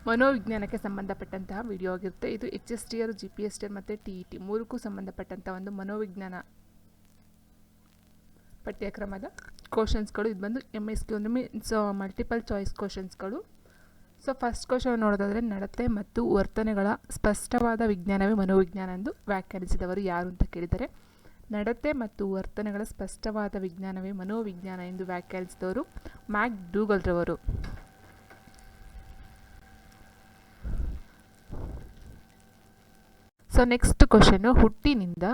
ಮನೋವಿಜ್ಞಾನಕ್ಕೆ ಸಂಬಂಧಪಟ್ಟಂತಹ ವಿಡಿಯೋ ಆಗಿರುತ್ತೆ. ಇದು HSTR, GPSTR ಮತ್ತು TET ಮೂರಕ್ಕೂ ಸಂಬಂಧಪಟ್ಟಂಥ ಒಂದು ಮನೋವಿಜ್ಞಾನ ಪಠ್ಯಕ್ರಮದ ಕ್ವಶನ್ಸ್ಗಳು. ಇದು ಬಂದು MSQ ಅಂದರೆ ಮೀನ್ಸ್ ಮಲ್ಟಿಪಲ್ ಚಾಯ್ಸ್ ಕ್ವಶನ್ಸ್ಗಳು. ಸೊ ಫಸ್ಟ್ ಕ್ವಶನ್ ನೋಡೋದಾದರೆ, ನಡತೆ ಮತ್ತು ವರ್ತನೆಗಳ ಸ್ಪಷ್ಟವಾದ ವಿಜ್ಞಾನವೇ ಮನೋವಿಜ್ಞಾನ ಎಂದು ವ್ಯಾಖ್ಯಾನಿಸಿದವರು ಯಾರು ಅಂತ ಕೇಳಿದರೆ, ನಡತೆ ಮತ್ತು ವರ್ತನೆಗಳ ಸ್ಪಷ್ಟವಾದ ವಿಜ್ಞಾನವೇ ಮನೋವಿಜ್ಞಾನ ಎಂದು ವ್ಯಾಖ್ಯಾನಿಸಿದವರು ಮ್ಯಾಕ್ಡೂಗಲ್ ರವರು. ಸೊ ನೆಕ್ಸ್ಟ್ ಕ್ವಶನ್ನು, ಹುಟ್ಟಿನಿಂದ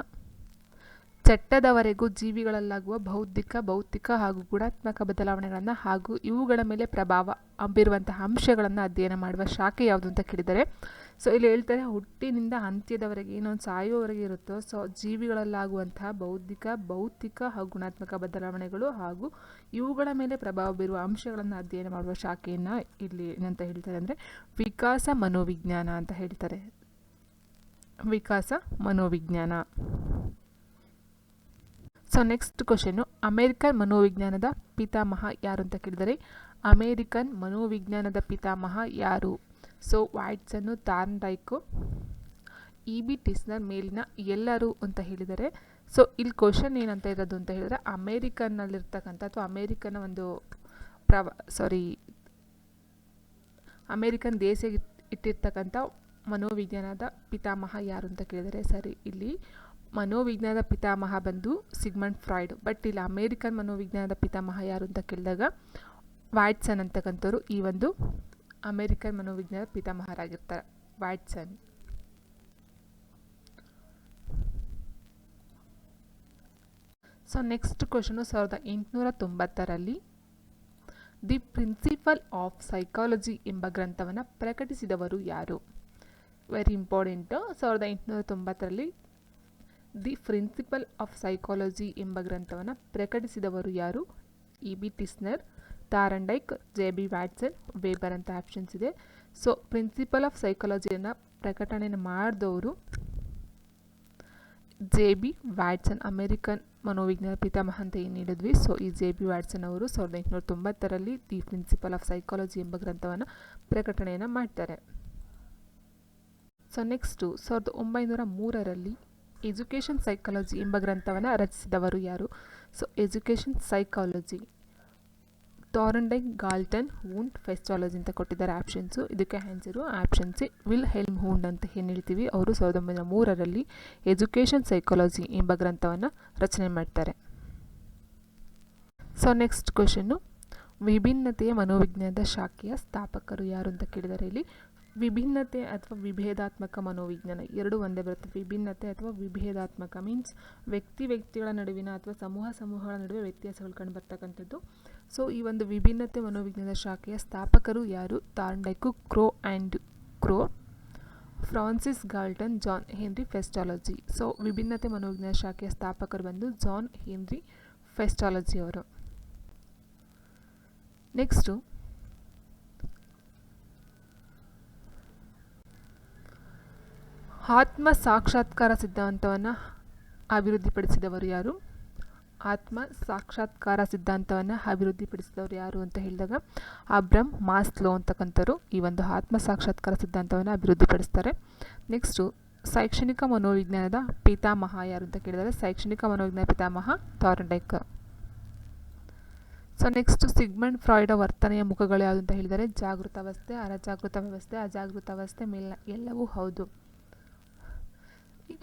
ಚಟ್ಟದವರೆಗೂ ಜೀವಿಗಳಲ್ಲಾಗುವ ಭೌತಿಕ ಹಾಗೂ ಗುಣಾತ್ಮಕ ಬದಲಾವಣೆಗಳನ್ನು ಹಾಗೂ ಇವುಗಳ ಮೇಲೆ ಪ್ರಭಾವ ಬೀರುವಂತಹ ಅಂಶಗಳನ್ನು ಅಧ್ಯಯನ ಮಾಡುವ ಶಾಖೆ ಯಾವುದು ಅಂತ ಕೇಳಿದರೆ, ಸೊ ಇಲ್ಲಿ ಹೇಳ್ತಾರೆ ಹುಟ್ಟಿನಿಂದ ಅಂತ್ಯದವರೆಗೆ ಏನೊಂದು ಸಾಯುವವರೆಗೆ ಇರುತ್ತೋ ಸೊ ಜೀವಿಗಳಲ್ಲಾಗುವಂತಹ ಭೌತಿಕ ಹಾಗೂ ಗುಣಾತ್ಮಕ ಬದಲಾವಣೆಗಳು ಹಾಗೂ ಇವುಗಳ ಮೇಲೆ ಪ್ರಭಾವ ಬೀರುವ ಅಂಶಗಳನ್ನು ಅಧ್ಯಯನ ಮಾಡುವ ಶಾಖೆಯನ್ನು ಇಲ್ಲಿ ಏನಂತ ಹೇಳ್ತಾರೆ ಅಂದರೆ ವಿಕಾಸ ಮನೋವಿಜ್ಞಾನ ಅಂತ ಹೇಳ್ತಾರೆ. ವಿಕಾಸ ಮನೋವಿಜ್ಞಾನ. ಸೊ ನೆಕ್ಸ್ಟ್ ಕ್ವಶನ್ನು, ಅಮೇರಿಕನ್ ಮನೋವಿಜ್ಞಾನದ ಪಿತಾಮಹ ಯಾರು ಅಂತ ಕೇಳಿದರೆ, ಅಮೇರಿಕನ್ ಮನೋವಿಜ್ಞಾನದ ಪಿತಾಮಹ ಯಾರು? ಸೊ ವಾಟ್ಸನ್ನು, ಥಾರ್ನ್ಡೈಕು, EB ಟಿಸ್ನರ್, ಮೇಲಿನ ಎಲ್ಲರೂ ಅಂತ ಹೇಳಿದರೆ. ಸೊ ಇಲ್ಲಿ ಕ್ವಶನ್ ಏನಂತ ಇರೋದು ಅಂತ ಹೇಳಿದರೆ, ಅಮೇರಿಕನ್ನಲ್ಲಿರ್ತಕ್ಕಂಥ ಅಥವಾ ಅಮೇರಿಕನ್ ಒಂದು ಅಮೇರಿಕನ್ ದೇಶ ಇಟ್ಟಿರ್ತಕ್ಕಂಥ ಮನೋವಿಜ್ಞಾನದ ಪಿತಾಮಹ ಯಾರು ಅಂತ ಕೇಳಿದರೆ, ಸರಿ ಇಲ್ಲಿ ಮನೋವಿಜ್ಞಾನದ ಪಿತಾಮಹ ಬಂದು ಸಿಗ್ಮಂಡ್ ಫ್ರಾಯ್ಡ್. ಬಟ್ ಇಲ್ಲಿ ಅಮೇರಿಕನ್ ಮನೋವಿಜ್ಞಾನದ ಪಿತಾಮಹ ಯಾರು ಅಂತ ಕೇಳಿದಾಗ ವಾಟ್ಸನ್ ಅಂತಕ್ಕಂಥವ್ರು ಈ ಒಂದು ಅಮೇರಿಕನ್ ಮನೋವಿಜ್ಞಾನದ ಪಿತಾಮಹರಾಗಿರ್ತಾರೆ, ವಾಟ್ಸನ್. ಸೊ ನೆಕ್ಸ್ಟ್ ಕ್ವಶನು, 1890ರಲ್ಲಿ ದಿ ಪ್ರಿನ್ಸಿಪಲ್ ಆಫ್ ಸೈಕಾಲಜಿ ಎಂಬ ಗ್ರಂಥವನ್ನು ಪ್ರಕಟಿಸಿದವರು ಯಾರು? Very important. 1890ರಲ್ಲಿ ದಿ ಪ್ರಿನ್ಸಿಪಲ್ ಆಫ್ ಸೈಕಾಲಜಿ ಎಂಬ ಗ್ರಂಥವನ್ನು ಪ್ರಕಟಿಸಿದವರು ಯಾರು? EB Titchener, Thorndike, JB Watson, Weber ಅಂತ ಆಪ್ಷನ್ಸ್ ಇದೆ. ಸೊ ಪ್ರಿನ್ಸಿಪಲ್ ಆಫ್ ಸೈಕಾಲಜಿಯನ್ನು ಪ್ರಕಟಣೆಯನ್ನು ಮಾಡಿದವರು JB ವ್ಯಾಟ್ಸನ್, ಅಮೇರಿಕನ್ ಮನೋವಿಜ್ಞಾನ ಪಿತಾಮಹ ಅಂತ ಏನು ಹೇಳಿದ್ವಿ. ಸೊ ಈ JB ವ್ಯಾಟ್ಸನ್ ಅವರು 1890ರಲ್ಲಿ ದಿ ಪ್ರಿನ್ಸಿಪಲ್ ಆಫ್ ಸೈಕಾಲಜಿ ಎಂಬ ಗ್ರಂಥವನ್ನು ಪ್ರಕಟಣೆಯನ್ನು ಮಾಡ್ತಾರೆ. ಸೊ ನೆಕ್ಸ್ಟು 1903ರಲ್ಲಿ ಎಜುಕೇಷನ್ ಸೈಕಾಲಜಿ ಎಂಬ ಗ್ರಂಥವನ್ನು ರಚಿಸಿದವರು ಯಾರು? So education psychology Thorndike, Galton, Wundt, Pestalozzi ಅಂತ ಕೊಟ್ಟಿದ್ದಾರೆ ಆಪ್ಷನ್ಸು. ಇದಕ್ಕೆ answer option C Wilhelm Wundt ಅಂತ ಏನು ಹೇಳ್ತೀವಿ. ಅವರು 1903ರಲ್ಲಿ ಎಜುಕೇಷನ್ ಸೈಕಾಲಜಿ ಎಂಬ ಗ್ರಂಥವನ್ನು ರಚನೆ ಮಾಡ್ತಾರೆ. ಸೊ ನೆಕ್ಸ್ಟ್ ಕ್ವಶನ್ನು, ವಿಭಿನ್ನತೆಯ ಮನೋವಿಜ್ಞಾನದ ಶಾಖೆಯ ಸ್ಥಾಪಕರು ಯಾರು ಅಂತ ಕೇಳಿದರೆ, ಇಲ್ಲಿ ವಿಭಿನ್ನತೆ ಅಥವಾ ವಿಭೇದಾತ್ಮಕ ಮನೋವಿಜ್ಞಾನ ಎರಡು ಒಂದೇ ಬರುತ್ತೆ. ವಿಭಿನ್ನತೆ ಅಥವಾ ವಿಭೇದಾತ್ಮಕ ಮೀನ್ಸ್ ವ್ಯಕ್ತಿಗಳ ನಡುವಿನ ಅಥವಾ ಸಮೂಹಗಳ ನಡುವೆ ವ್ಯತ್ಯಾಸಗಳು ಕಂಡುಬರ್ತಕ್ಕಂಥದ್ದು. ಸೊ ಈ ಒಂದು ವಿಭಿನ್ನತೆ ಮನೋವಿಜ್ಞಾನದ ಶಾಖೆಯ ಸ್ಥಾಪಕರು ಯಾರು? Thorndike, Crow, Francis Galton, John Henry Pestalozzi. So ವಿಭಿನ್ನತೆ ಮನೋವಿಜ್ಞಾನ ಶಾಖೆಯ ಸ್ಥಾಪಕರು ಬಂದು ಜಾನ್ ಹೆನ್ರಿ ಫೆಸ್ಟಾಲಜಿ ಅವರು. ನೆಕ್ಸ್ಟು ಆತ್ಮ ಸಾಕ್ಷಾತ್ಕಾರ ಸಿದ್ಧಾಂತವನ್ನು ಅಭಿವೃದ್ಧಿಪಡಿಸಿದವರು ಯಾರು? ಆತ್ಮ ಸಾಕ್ಷಾತ್ಕಾರ ಸಿದ್ಧಾಂತವನ್ನು ಅಭಿವೃದ್ಧಿಪಡಿಸಿದವರು ಯಾರು ಅಂತ ಹೇಳಿದಾಗ ಅಬ್ರಮ್ ಮಾಸ್ಲೋ ಅಂತಕ್ಕಂಥವ್ರು ಈ ಒಂದು ಆತ್ಮ ಸಾಕ್ಷಾತ್ಕಾರ ಸಿದ್ಧಾಂತವನ್ನು ಅಭಿವೃದ್ಧಿಪಡಿಸ್ತಾರೆ. ನೆಕ್ಸ್ಟು ಶೈಕ್ಷಣಿಕ ಮನೋವಿಜ್ಞಾನದ ಪಿತಾಮಹ ಯಾರು ಅಂತ ಕೇಳಿದರೆ, ಶೈಕ್ಷಣಿಕ ಮನೋವಿಜ್ಞಾನ ಪಿತಾಮಹ ಥಾರ್ನ್ಡೈಕ್. ಸೊ ನೆಕ್ಸ್ಟ್ ಸಿಗ್ಮಂಡ್ ಫ್ರಾಯ್ಡ್ ವರ್ತನೆಯ ಮುಖಗಳು ಯಾವುದು ಅಂತ ಹೇಳಿದರೆ, ಜಾಗೃತಾವಸ್ಥೆ, ಅರಜಾಗೃತ ವ್ಯವಸ್ಥೆ, ಅಜಾಗೃತಾವಸ್ಥೆ, ಮೇಲಿನ ಎಲ್ಲವೂ ಹೌದು.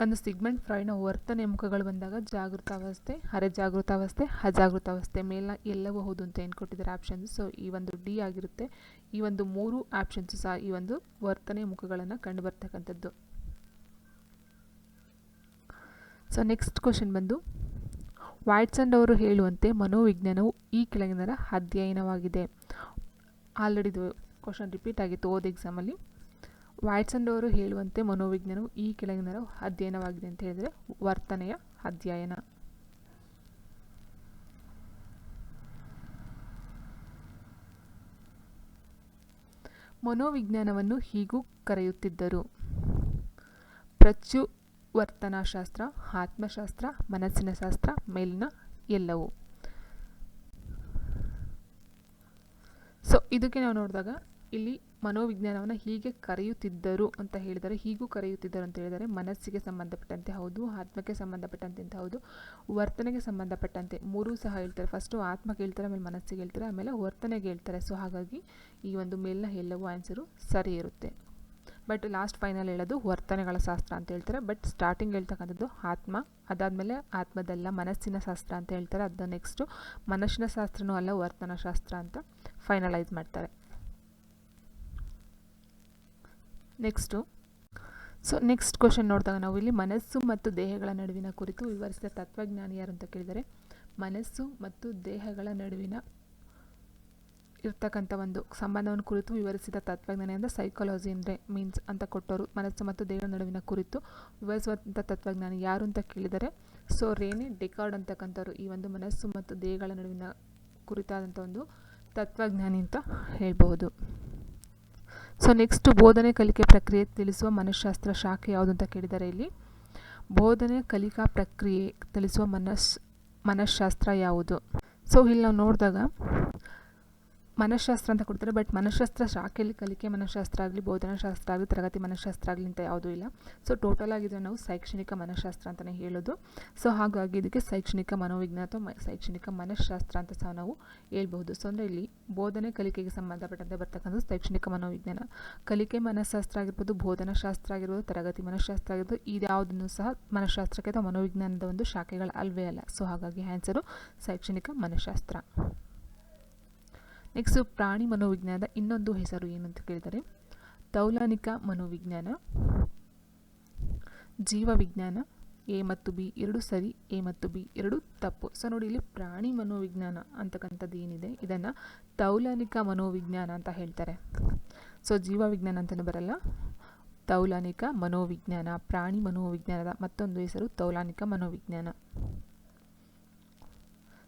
ಒಂದು ಸಿಗ್ಮಂಡ್ ಫ್ರಾಯ್ಡ್ನ ವರ್ತನೆಯ ಮುಖಗಳು ಬಂದಾಗ ಜಾಗೃತಾವಸ್ಥೆ, ಅರೆಜಾಗೃತಾವಸ್ಥೆ, ಅಜಾಗೃತಾವಸ್ಥೆ, ಮೇಲಿನ ಎಲ್ಲವೂ ಹೌದು ಅಂತ ಏನು ಕೊಟ್ಟಿದ್ದಾರೆ ಆಪ್ಷನ್ಸ್. ಸೊ ಈ ಒಂದು ಡಿ ಆಗಿರುತ್ತೆ. ಈ ಒಂದು ಮೂರು ಆಪ್ಷನ್ಸು ಸಹ ಈ ಒಂದು ವರ್ತನೆಯ ಮುಖಗಳನ್ನು ಕಂಡುಬರ್ತಕ್ಕಂಥದ್ದು. ಸೊ ನೆಕ್ಸ್ಟ್ ಕ್ವಶನ್ ಬಂದು, ವಾಟ್ಸನ್ ಅವರು ಹೇಳುವಂತೆ ಮನೋವಿಜ್ಞಾನವು ಈ ಕೆಳಗಿನ ಅಧ್ಯಯನವಾಗಿದೆ. ಆಲ್ರೆಡಿ ಇದು ಕ್ವಶನ್ ರಿಪೀಟ್ ಆಗಿತ್ತು ಓದ್ ಎಕ್ಸಾಮಲ್ಲಿ. ವಾಟ್ಸನ್ ಅವರು ಹೇಳುವಂತೆ ಮನೋವಿಜ್ಞಾನವು ಈ ಕೆಳಗಿನ ಅಧ್ಯಯನವಾಗಿದೆ ಅಂತ ಹೇಳಿದರೆ ವರ್ತನೆಯ ಅಧ್ಯಯನ. ಮನೋವಿಜ್ಞಾನವನ್ನು ಹೀಗೂ ಕರೆಯುತ್ತಿದ್ದರು: ಪ್ರಚುವರ್ತನಾಶಾಸ್ತ್ರ, ಆತ್ಮಶಾಸ್ತ್ರ, ಮನಸ್ಸಿನ ಶಾಸ್ತ್ರ, ಮೇಲಿನ ಎಲ್ಲವೂ. ಸೊ ಇದಕ್ಕೆ ನಾವು ನೋಡಿದಾಗ ಇಲ್ಲಿ ಮನೋವಿಜ್ಞಾನವನ್ನು ಹೀಗೆ ಕರೆಯುತ್ತಿದ್ದರು ಅಂತ ಹೇಳಿದರೆ, ಹೀಗೂ ಕರೆಯುತ್ತಿದ್ದರು ಅಂತ ಹೇಳಿದರೆ ಮನಸ್ಸಿಗೆ ಸಂಬಂಧಪಟ್ಟಂತೆ ಹೌದು, ಆತ್ಮಕ್ಕೆ ಸಂಬಂಧಪಟ್ಟಂತೆ ಅಂತ ಹೌದು, ವರ್ತನೆಗೆ ಸಂಬಂಧಪಟ್ಟಂತೆ ಮೂರೂ ಸಹ ಹೇಳ್ತಾರೆ. ಫಸ್ಟು ಆತ್ಮಕ್ಕೆ ಹೇಳ್ತಾರೆ, ಆಮೇಲೆ ಮನಸ್ಸಿಗೆ ಹೇಳ್ತಾರೆ, ಆಮೇಲೆ ವರ್ತನೆಗೆ ಹೇಳ್ತಾರೆ. ಸೊ ಹಾಗಾಗಿ ಈ ಒಂದು ಮೇಲಿನ ಎಲ್ಲವೂ ಆನ್ಸರು ಸರಿ ಇರುತ್ತೆ. ಬಟ್ ಲಾಸ್ಟ್ ಫೈನಲ್ ಹೇಳೋದು ವರ್ತನೆಗಳ ಶಾಸ್ತ್ರ ಅಂತ ಹೇಳ್ತಾರೆ. ಬಟ್ ಸ್ಟಾರ್ಟಿಂಗ್ ಹೇಳ್ತಕ್ಕಂಥದ್ದು ಆತ್ಮ, ಅದಾದಮೇಲೆ ಆತ್ಮದಲ್ಲ ಮನಸ್ಸಿನ ಶಾಸ್ತ್ರ ಅಂತ ಹೇಳ್ತಾರೆ. ಅದು ನೆಕ್ಸ್ಟು ಮನಸ್ಸಿನ ಶಾಸ್ತ್ರನೂ ಅಲ್ಲ ವರ್ತನ ಶಾಸ್ತ್ರ ಅಂತ ಫೈನಲೈಸ್ ಮಾಡ್ತಾರೆ. ನೆಕ್ಸ್ಟ್ ಕ್ವಶನ್ ನೋಡಿದಾಗ ನಾವು ಇಲ್ಲಿ ಮನಸ್ಸು ಮತ್ತು ದೇಹಗಳ ನಡುವಿನ ಕುರಿತು ವಿವರಿಸಿದ ತತ್ವಜ್ಞಾನಿ ಯಾರು ಅಂತ ಕೇಳಿದರೆ, ಮನಸ್ಸು ಮತ್ತು ದೇಹಗಳ ನಡುವಿನ ಇರ್ತಕ್ಕಂಥ ಒಂದು ಸಂಬಂಧವನ್ನು ಕುರಿತು ವಿವರಿಸಿದ ತತ್ವಜ್ಞಾನಿ ಅಂದರೆ ಸೈಕಾಲಜಿ ಅಂದರೆ ಮೀನ್ಸ್ ಅಂತ ಕೊಟ್ಟವರು. ಮನಸ್ಸು ಮತ್ತು ದೇಹಗಳ ನಡುವಿನ ಕುರಿತು ವಿವರಿಸುವಂಥ ತತ್ವಜ್ಞಾನಿ ಯಾರು ಅಂತ ಕೇಳಿದರೆ, ಸೊ ರೇನೆ ಡೆಕಾರ್ಡ್ ಅಂತಕ್ಕಂಥವ್ರು ಈ ಒಂದು ಮನಸ್ಸು ಮತ್ತು ದೇಹಗಳ ನಡುವಿನ ಕುರಿತಾದಂಥ ಒಂದು ತತ್ವಜ್ಞಾನಿ ಅಂತ ಹೇಳ್ಬಹುದು. ಸೊ ನೆಕ್ಸ್ಟ್ ಬೋಧನೆ ಕಲಿಕೆ ಪ್ರಕ್ರಿಯೆ ತಿಳಿಸುವ ಮನಃಶಾಸ್ತ್ರ ಶಾಖೆ ಯಾವುದು ಅಂತ ಕೇಳಿದರೆ, ಇಲ್ಲಿ ಬೋಧನೆ ಕಲಿಕಾ ಪ್ರಕ್ರಿಯೆ ತಿಳಿಸುವ ಮನಃಶಾಸ್ತ್ರ ಯಾವುದು? ಸೊ ಇಲ್ಲಿ ನಾವು ನೋಡಿದಾಗ ಮನಃಶಾಸ್ತ್ರ ಅಂತ ಕೊಡ್ತಾರೆ. ಬಟ್ ಮನಃಶಾಸ್ತ್ರ ಶಾಖೆಯಲ್ಲಿ ಕಲಿಕೆ ಮನಃಶಾಸ್ತ್ರ ಆಗಲಿ, ಬೋಧನಾಶಾಸ್ತ್ರ ಆಗಲಿ, ತರಗತಿ ಮನಃಶಾಸ್ತ್ರ ಆಗಲಿ ಅಂತ ಯಾವುದೂ ಇಲ್ಲ. ಸೊ ಟೋಟಲ್ ಆಗಿದ್ರೆ ನಾವು ಶೈಕ್ಷಣಿಕ ಮನಃಶಾಸ್ತ್ರ ಅಂತಲೇ ಹೇಳೋದು. ಸೊ ಹಾಗಾಗಿ ಇದಕ್ಕೆ ಶೈಕ್ಷಣಿಕ ಮನೋವಿಜ್ಞಾನ ಅಥವಾ ಶೈಕ್ಷಣಿಕ ಮನಃಶಾಸ್ತ್ರ ಅಂತ ಸಹ ನಾವು ಹೇಳ್ಬಹುದು. ಸೊ ಅಂದರೆ ಇಲ್ಲಿ ಬೋಧನೆ ಕಲಿಕೆಗೆ ಸಂಬಂಧಪಟ್ಟಂತೆ ಬರ್ತಕ್ಕಂಥದ್ದು ಶೈಕ್ಷಣಿಕ ಮನೋವಿಜ್ಞಾನ. ಕಲಿಕೆ ಮನಃಶಾಸ್ತ್ರ ಆಗಿರ್ಬೋದು, ಬೋಧನಾಶಾಸ್ತ್ರ ಆಗಿರ್ಬೋದು, ತರಗತಿ ಮನಃಶಾಸ್ತ್ರ ಆಗಿರ್ಬೋದು, ಇದ್ಯಾವುದನ್ನು ಸಹ ಮನಃಶಾಸ್ತ್ರಕ್ಕೆ ಅಥವಾ ಮನೋವಿಜ್ಞಾನದ ಒಂದು ಶಾಖೆಗಳು ಅಲ್ವೇ ಅಲ್ಲ. ಸೊ ಹಾಗಾಗಿ ಆನ್ಸರು ಶೈಕ್ಷಣಿಕ ಮನಃಶಾಸ್ತ್ರ. ನೆಕ್ಸ್ಟ್ ಪ್ರಾಣಿ ಮನೋವಿಜ್ಞಾನದ ಇನ್ನೊಂದು ಹೆಸರು ಏನು ಅಂತ ಕೇಳಿದರೆ ತೌಲನಿಕ ಮನೋವಿಜ್ಞಾನ, ಜೀವವಿಜ್ಞಾನ. ಎ ಮತ್ತು ಬಿ ಎರಡು ಸರಿ, ಎ ಮತ್ತು ಬಿ ಎರಡು ತಪ್ಪು. ಸೊ ನೋಡಿ ಇಲ್ಲಿ ಪ್ರಾಣಿ ಮನೋವಿಜ್ಞಾನ ಅಂತಕ್ಕಂಥದ್ದು ಏನಿದೆ ಇದನ್ನು ತೌಲನಿಕ ಮನೋವಿಜ್ಞಾನ ಅಂತ ಹೇಳ್ತಾರೆ. ಸೊ ಜೀವವಿಜ್ಞಾನ ಅಂತಲೂ ಬರಲ್ಲ, ತೌಲನಿಕ ಮನೋವಿಜ್ಞಾನ. ಪ್ರಾಣಿ ಮನೋವಿಜ್ಞಾನದ ಮತ್ತೊಂದು ಹೆಸರು ತೌಲನಿಕ ಮನೋವಿಜ್ಞಾನ.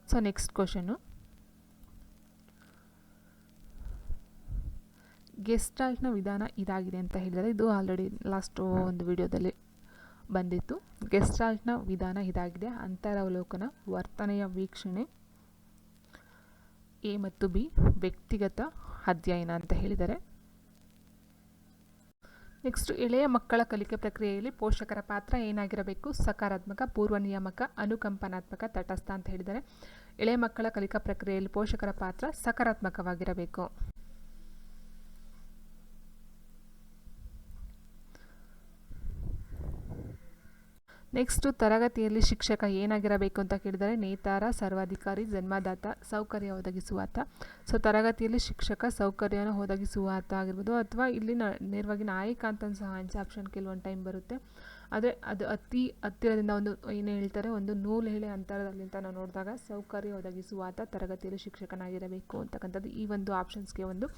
ಸೊ ನೆಕ್ಸ್ಟ್ ಕ್ವಶನ್ನು, ಗೆಸ್ಟಾಲ್ಟ್ನ ವಿಧಾನ ಇದಾಗಿದೆ ಅಂತ ಹೇಳಿದರೆ, ಇದು ಆಲ್ರೆಡಿ ಲಾಸ್ಟ್ ಒಂದು ವಿಡಿಯೋದಲ್ಲಿ ಬಂದಿತ್ತು. ಗೆಸ್ಟಾಲ್ಟ್ನ ವಿಧಾನ ಇದಾಗಿದೆ: ಅಂತರವಲೋಕನ, ವರ್ತನೆಯ ವೀಕ್ಷಣೆ, ಎ ಮತ್ತು ಬಿ ವ್ಯಕ್ತಿಗತ ಅಧ್ಯಯನ ಅಂತ ಹೇಳಿದ್ದಾರೆ. ನೆಕ್ಸ್ಟ್ ಎಳೆಯ ಮಕ್ಕಳ ಕಲಿಕೆ ಪ್ರಕ್ರಿಯೆಯಲ್ಲಿ ಪೋಷಕರ ಪಾತ್ರ ಏನಾಗಿರಬೇಕು? ಸಕಾರಾತ್ಮಕ, ಪೂರ್ವ ನಿಯಾಮಕ, ಅನುಕಂಪನಾತ್ಮಕ, ತಟಸ್ಥ ಅಂತ ಹೇಳಿದ್ದಾರೆ. ಎಳೆಯ ಮಕ್ಕಳ ಕಲಿಕಾ ಪ್ರಕ್ರಿಯೆಯಲ್ಲಿ ಪೋಷಕರ ಪಾತ್ರ ಸಕಾರಾತ್ಮಕವಾಗಿರಬೇಕು. ನೆಕ್ಸ್ಟು ತರಗತಿಯಲ್ಲಿ ಶಿಕ್ಷಕ ಏನಾಗಿರಬೇಕು ಅಂತ ಕೇಳಿದರೆ, ನೇತಾರ, ಸರ್ವಾಧಿಕಾರಿ, ಜನ್ಮದಾತ, ಸೌಕರ್ಯ ಒದಗಿಸುವಾತ. ಸೊ ತರಗತಿಯಲ್ಲಿ ಶಿಕ್ಷಕ ಸೌಕರ್ಯನ ಒದಗಿಸುವಾತ ಆಗಿರ್ಬೋದು, ಅಥವಾ ಇಲ್ಲಿ ನೇರವಾಗಿ ನಾಯಕ ಅಂತ ಸಹ ಆಪ್ಷನ್ ಕೆಲವೊಂದು ಟೈಮ್ ಬರುತ್ತೆ. ಆದರೆ ಅದು ಅತಿ ಹತ್ತಿರದಿಂದ ಒಂದು ಏನು ಹೇಳ್ತಾರೆ, ಒಂದು ನೂಲು ಎಳೆ ಅಂತರದಲ್ಲಿ ಅಂತ ನಾವು ನೋಡಿದಾಗ ಸೌಕರ್ಯ ಒದಗಿಸುವಾತ ತರಗತಿಯಲ್ಲಿ ಶಿಕ್ಷಕನಾಗಿರಬೇಕು ಅಂತಕ್ಕಂಥದ್ದು ಈ ಒಂದು ಆಪ್ಷನ್ಸ್ಗೆ ಒಂದು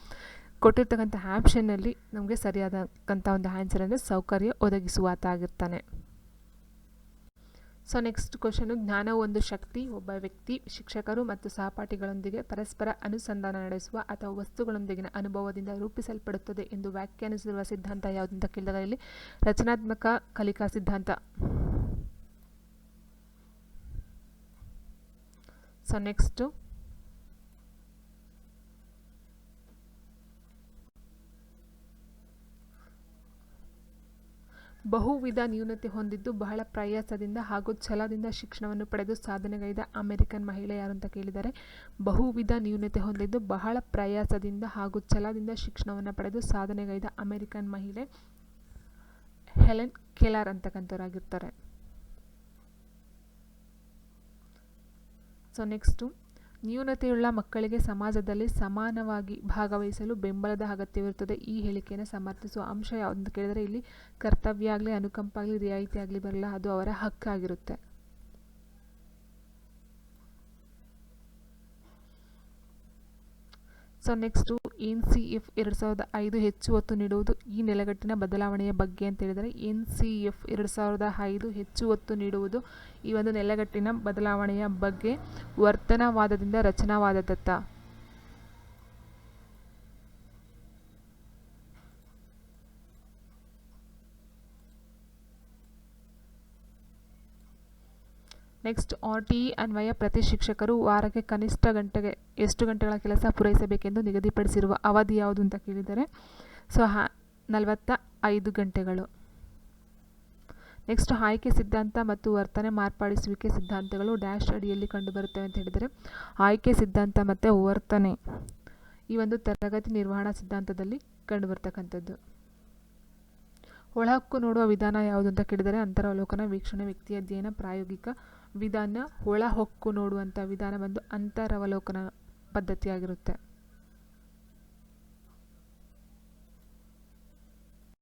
ಕೊಟ್ಟಿರ್ತಕ್ಕಂಥ ಆಪ್ಷನ್ನಲ್ಲಿ ನಮಗೆ ಸರಿಯಾದಕ್ಕಂಥ ಒಂದು ಆನ್ಸರ್ ಅಂದರೆ ಸೌಕರ್ಯ ಒದಗಿಸುವಾತ ಆಗಿರ್ತಾನೆ. ಸೊ ನೆಕ್ಸ್ಟ್ ಕ್ವಶನು, ಜ್ಞಾನವು ಒಂದು ಶಕ್ತಿ. ಒಬ್ಬ ವ್ಯಕ್ತಿ ಶಿಕ್ಷಕರು ಮತ್ತು ಸಹಪಾಠಿಗಳೊಂದಿಗೆ ಪರಸ್ಪರ ಅನುಸಂಧಾನ ನಡೆಸುವ ಅಥವಾ ವಸ್ತುಗಳೊಂದಿಗಿನ ಅನುಭವದಿಂದ ರೂಪಿಸಲ್ಪಡುತ್ತದೆ ಎಂದು ವ್ಯಾಖ್ಯಾನಿಸಿರುವ ಸಿದ್ಧಾಂತ ಯಾವುದು ಅಂತ ಕೇಳಿದಾಗ ಇಲ್ಲಿ ರಚನಾತ್ಮಕ ಕಲಿಕಾ ಸಿದ್ಧಾಂತ. ಸೊ ನೆಕ್ಸ್ಟು ಬಹುವಿಧ ನ್ಯೂನತೆ ಹೊಂದಿದ್ದು ಬಹಳ ಪ್ರಯಾಸದಿಂದ ಹಾಗೂ ಛಲದಿಂದ ಶಿಕ್ಷಣವನ್ನು ಪಡೆದು ಸಾಧನೆಗೈದ ಅಮೆರಿಕನ್ ಮಹಿಳೆ ಯಾರು ಅಂತ ಕೇಳಿದರೆ, ಬಹುವಿಧ ನ್ಯೂನತೆ ಹೊಂದಿದ್ದು ಬಹಳ ಪ್ರಯಾಸದಿಂದ ಹಾಗೂ ಛಲದಿಂದ ಶಿಕ್ಷಣವನ್ನು ಪಡೆದು ಸಾಧನೆಗೈದ ಅಮೆರಿಕನ್ ಮಹಿಳೆ ಹೆಲೆನ್ ಕೆಲರ್ ಅಂತಕ್ಕಂಥವರಾಗಿರ್ತಾರೆ. ಸೊ ನೆಕ್ಸ್ಟು, ನ್ಯೂನತೆಯುಳ್ಳ ಮಕ್ಕಳಿಗೆ ಸಮಾಜದಲ್ಲಿ ಸಮಾನವಾಗಿ ಭಾಗವಹಿಸಲು ಬೆಂಬಲದ ಅಗತ್ಯವಿರುತ್ತದೆ. ಈ ಹೇಳಿಕೆಯನ್ನು ಸಮರ್ಥಿಸುವ ಅಂಶ ಯಾವುದು ಅಂತ ಕೇಳಿದರೆ ಇಲ್ಲಿ ಕರ್ತವ್ಯ ಆಗಲಿ, ಅನುಕಂಪ ಆಗಲಿ, ರಿಯಾಯಿತಿ ಆಗಲಿ ಬರಲ್ಲ, ಅದು ಅವರ ಹಕ್ಕಾಗಿರುತ್ತೆ. ಸೊ ನೆಕ್ಸ್ಟು, NCF 2005 ಹೆಚ್ಚು ಒತ್ತು ನೀಡುವುದು ಈ ನೆಲೆಗಟ್ಟಿನ ಬದಲಾವಣೆಯ ಬಗ್ಗೆ ಅಂತ ಹೇಳಿದರೆ, NCF 2005 ಹೆಚ್ಚು ಒತ್ತು ನೀಡುವುದು ಈ ಒಂದು ನೆಲೆಗಟ್ಟಿನ ಬದಲಾವಣೆಯ ಬಗ್ಗೆ ವರ್ತನವಾದದಿಂದ ರಚನಾವಾದದತ್ತ. ನೆಕ್ಸ್ಟ್, RTE ಅನ್ವಯ ಪ್ರತಿ ಶಿಕ್ಷಕರು ವಾರಕ್ಕೆ ಕನಿಷ್ಠ ಎಷ್ಟು ಗಂಟೆಗಳ ಕೆಲಸ ಪೂರೈಸಬೇಕೆಂದು ನಿಗದಿಪಡಿಸಿರುವ ಅವಧಿ ಯಾವುದು ಅಂತ ಕೇಳಿದರೆ ಸೊ 45 ಗಂಟೆಗಳು. ನೆಕ್ಸ್ಟ್ ಆಯ್ಕೆ ಸಿದ್ಧಾಂತ ಮತ್ತು ವರ್ತನೆ ಮಾರ್ಪಡಿಸುವಿಕೆ ಸಿದ್ಧಾಂತಗಳು ಡ್ಯಾಶ್ ಅಡಿಯಲ್ಲಿ ಕಂಡುಬರುತ್ತವೆ ಅಂತ ಹೇಳಿದರೆ, ಆಯ್ಕೆ ಸಿದ್ಧಾಂತ ಮತ್ತು ವರ್ತನೆ ಈ ಒಂದು ತರಗತಿ ನಿರ್ವಹಣಾ ಸಿದ್ಧಾಂತದಲ್ಲಿ ಕಂಡುಬರ್ತಕ್ಕಂಥದ್ದು. ಒಳಹಕ್ಕು ನೋಡುವ ವಿಧಾನ ಯಾವುದು ಅಂತ ಕೇಳಿದರೆ ಅಂತರವಲೋಕನ, ವೀಕ್ಷಣೆ, ವ್ಯಕ್ತಿ ಅಧ್ಯಯನ, ಪ್ರಾಯೋಗಿಕ ವಿಧಾನ. ಒಳಹೊಕ್ಕು ನೋಡುವಂಥ ವಿಧಾನ ಬಂದು ಅಂತರವಲೋಕನ ಪದ್ಧತಿಯಾಗಿರುತ್ತೆ.